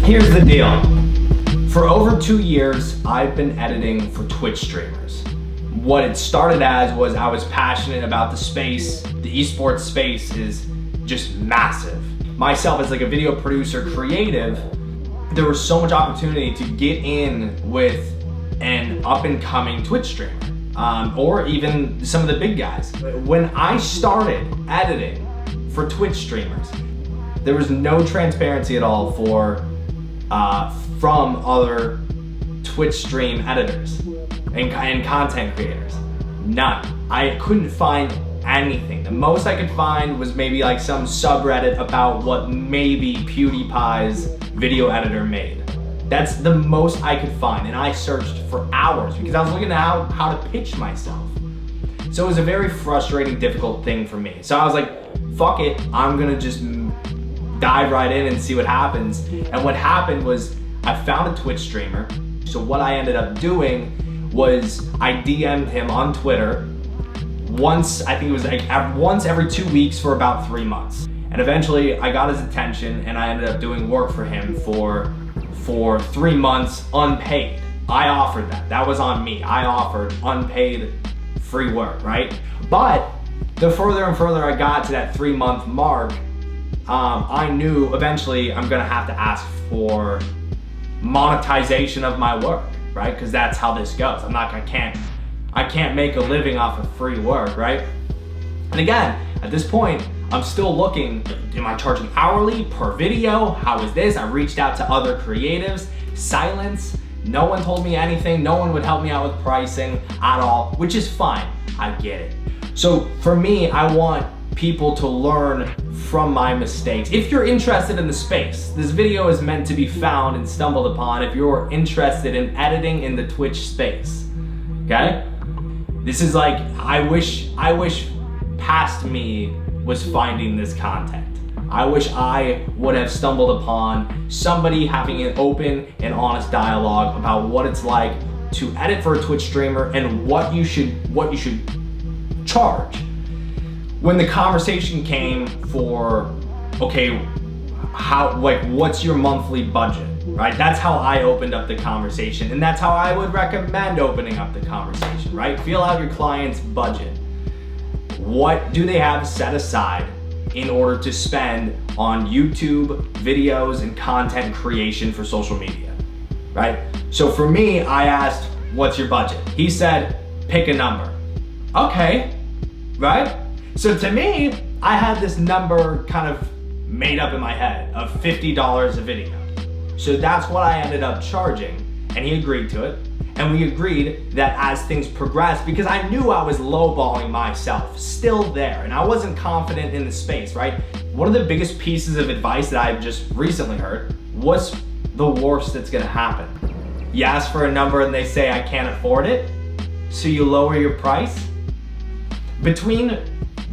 Here's the deal. For over 2 years, I've been editing for Twitch streamers. What it started as was I was passionate about the space. The esports space is just massive. Myself as like a video producer, creative, there was so much opportunity to get in with an up and coming Twitch streamer, or even some of the big guys. When I started editing for Twitch streamers, there was no transparency at all from other Twitch stream editors and content creators. None. I couldn't find anything. The most I could find was maybe like some subreddit about what maybe PewDiePie's video editor made. That's the most I could find, and I searched for hours because I was looking at how to pitch myself. So it was a very frustrating, difficult thing for me. So I was like, fuck it, I'm gonna just dive right in and see what happens. And what happened was I found a Twitch streamer. So what I ended up doing was I DM'd him on Twitter once, I think it was like once every 2 weeks for about 3 months. And eventually I got his attention and I ended up doing work for him for 3 months unpaid. I offered that. That was on me. I offered unpaid free work, right? But the further and further I got to that 3-month mark, I knew eventually I'm gonna have to ask for monetization of my work, right? Because that's how this goes. I can't make a living off of free work, right? And again, at this point, I'm still looking, am I charging hourly per video? How is this? I reached out to other creatives, silence. No one told me anything. No one would help me out with pricing at all, which is fine. I get it. So for me, I want people to learn from my mistakes. If you're interested in the space, this video is meant to be found and stumbled upon if you're interested in editing in the Twitch space, okay? This is like, I wish past me was finding this content. I wish I would have stumbled upon somebody having an open and honest dialogue about what it's like to edit for a Twitch streamer and what you should charge. When the conversation came for, okay, what's your monthly budget, right? That's how I opened up the conversation, and that's how I would recommend opening up the conversation, right? Feel out your client's budget. What do they have set aside in order to spend on YouTube videos and content creation for social media, right? So for me, I asked, what's your budget? He said, pick a number. Okay, right? So to me, I had this number kind of made up in my head of $50 a video. So that's what I ended up charging, and he agreed to it. And we agreed that as things progressed, because I knew I was lowballing myself, still there, and I wasn't confident in the space, right? One of the biggest pieces of advice that I've just recently heard was the worst that's gonna happen. You ask for a number and they say, I can't afford it, so you lower your price. Between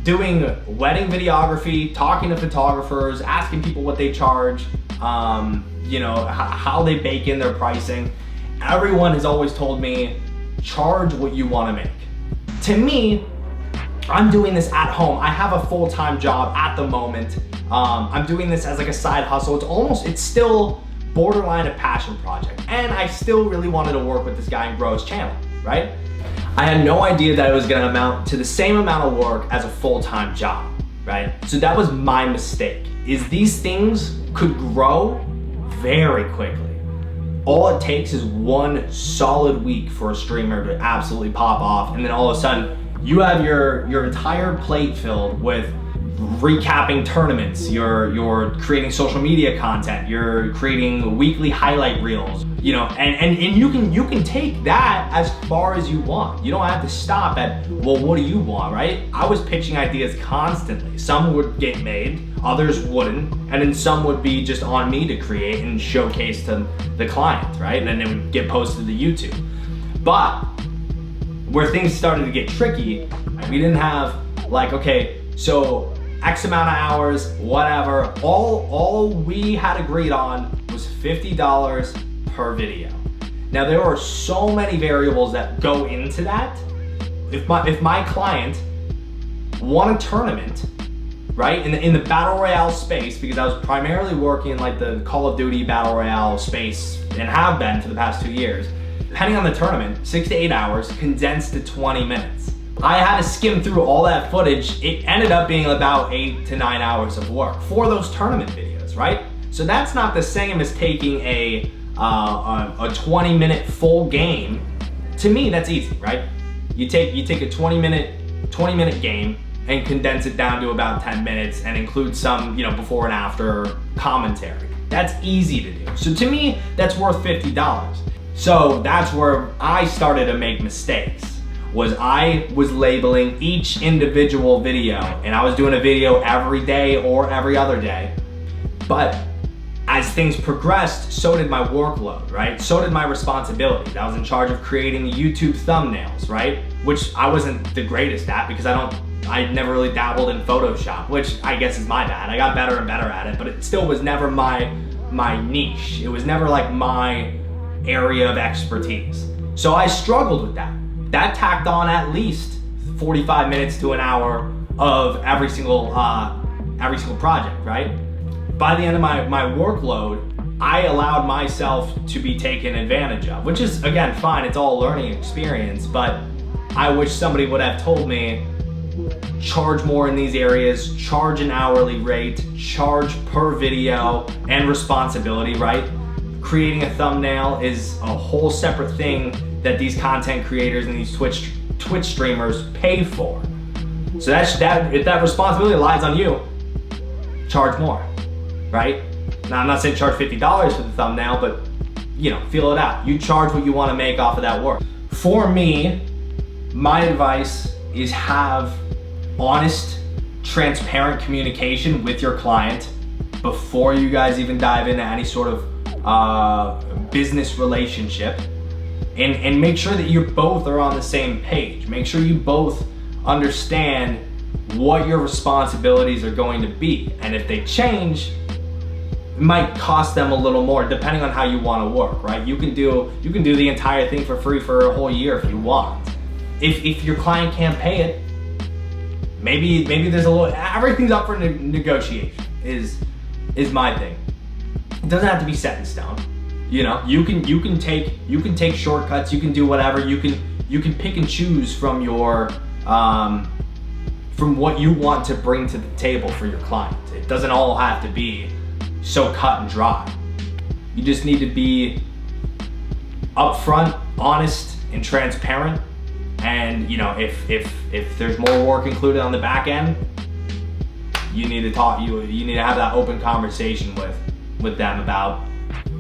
doing wedding videography, talking to photographers, asking people what they charge, how they bake in their pricing, everyone has always told me, charge what you want to make. To me, I'm doing this at home. I have a full-time job at the moment. I'm doing this as like a side hustle. It's still borderline a passion project. And I still really wanted to work with this guy and grow his channel, right? I had no idea that it was gonna amount to the same amount of work as a full-time job, right? So that was my mistake, is these things could grow very quickly. All it takes is one solid week for a streamer to absolutely pop off, and then all of a sudden you have your entire plate filled with recapping tournaments, you're creating social media content, you're creating weekly highlight reels, and you can take that as far as you want. You don't have to stop at, well, what do you want, right? I was pitching ideas constantly. Some would get made, others wouldn't, and then some would be just on me to create and showcase to the client, right? And then it would get posted to YouTube. But where things started to get tricky, we didn't have like, okay, so X amount of hours, whatever. All we had agreed on was $50 per video. Now there are so many variables that go into that. If my client won a tournament right? In the battle royale space, because I was primarily working in like the Call of Duty battle royale space and have been for the past 2 years. Depending on the tournament, 6 to 8 hours condensed to 20 minutes. I had to skim through all that footage. It ended up being about 8 to 9 hours of work for those tournament videos, right? So that's not the same as taking a 20-minute full game. To me, that's easy, right? You take a 20-minute game and condense it down to about 10 minutes and include some, before and after commentary. That's easy to do. So to me, that's worth $50. So that's where I started to make mistakes. I was labeling each individual video, and I was doing a video every day or every other day. But as things progressed, so did my workload, right? So did my responsibilities. I was in charge of creating the YouTube thumbnails, right? Which I wasn't the greatest at because I never really dabbled in Photoshop, which I guess is my bad. I got better and better at it, but it still was never my niche. It was never like my area of expertise. So I struggled with that. That tacked on at least 45 minutes to an hour of every single project, right? By the end of my workload, I allowed myself to be taken advantage of, which is, again, fine. It's all a learning experience, but I wish somebody would have told me, charge more in these areas, charge an hourly rate, charge per video, and responsibility, right? Creating a thumbnail is a whole separate thing that these content creators and these Twitch streamers pay for. So if that responsibility lies on you, charge more, right? Now, I'm not saying charge $50 for the thumbnail, but feel it out. You charge what you want to make off of that work. For me, my advice is have honest, transparent communication with your client before you guys even dive into any sort of business relationship, and make sure that you both are on the same page. Make sure you both understand what your responsibilities are going to be, and if they change, it might cost them a little more depending on how you want to work, right? You can do the entire thing for free for a whole year if you want. If your client can't pay it, maybe there's a little, everything's up for negotiation is my thing. It doesn't have to be set in stone. You can take shortcuts, you can do whatever, you can pick and choose from your from what you want to bring to the table for your client. It doesn't all have to be so cut and dry. You just need to be upfront, honest, and transparent. And if there's more work included on the back end, you need to talk. You need to have that open conversation with them about,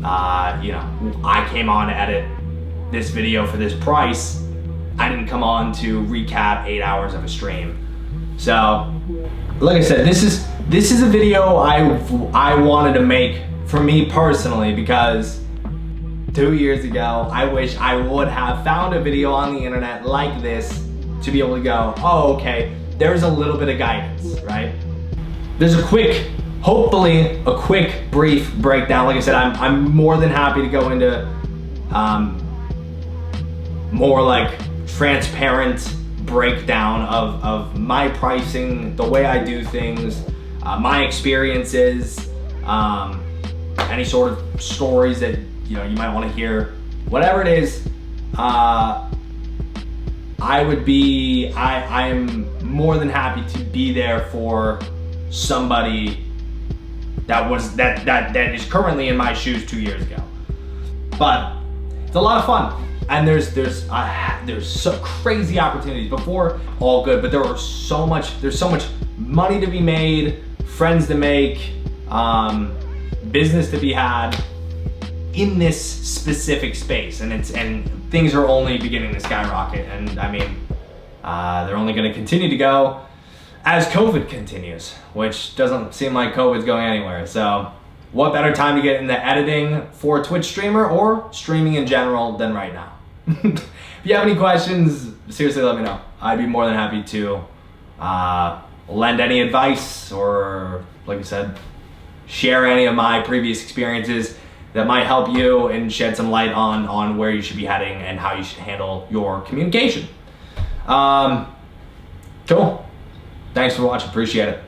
I came on to edit this video for this price. I didn't come on to recap 8 hours of a stream. So, like I said, this is a video I wanted to make for me personally, because 2 years ago, I wish I would have found a video on the internet like this to be able to go, oh, okay, there's a little bit of guidance, right? There's hopefully a quick, brief breakdown. Like I said, I'm more than happy to go into more like transparent breakdown of my pricing, the way I do things, my experiences, any sort of stories that you might want to hear, whatever it is. I'm more than happy to be there for somebody that is currently in my shoes 2 years ago. But it's a lot of fun, and there's so crazy opportunities. Before, all good, but there's so much money to be made, friends to make, business to be had in this specific space, and things are only beginning to skyrocket, and I mean, they're only going to continue to go as COVID continues, which doesn't seem like COVID's going anywhere. So what better time to get into editing for a Twitch streamer or streaming in general than right now? If you have any questions, seriously, let me know. I'd be more than happy to lend any advice, or like I said, share any of my previous experiences that might help you and shed some light on where you should be heading and how you should handle your communication. Cool. Thanks for watching. Appreciate it.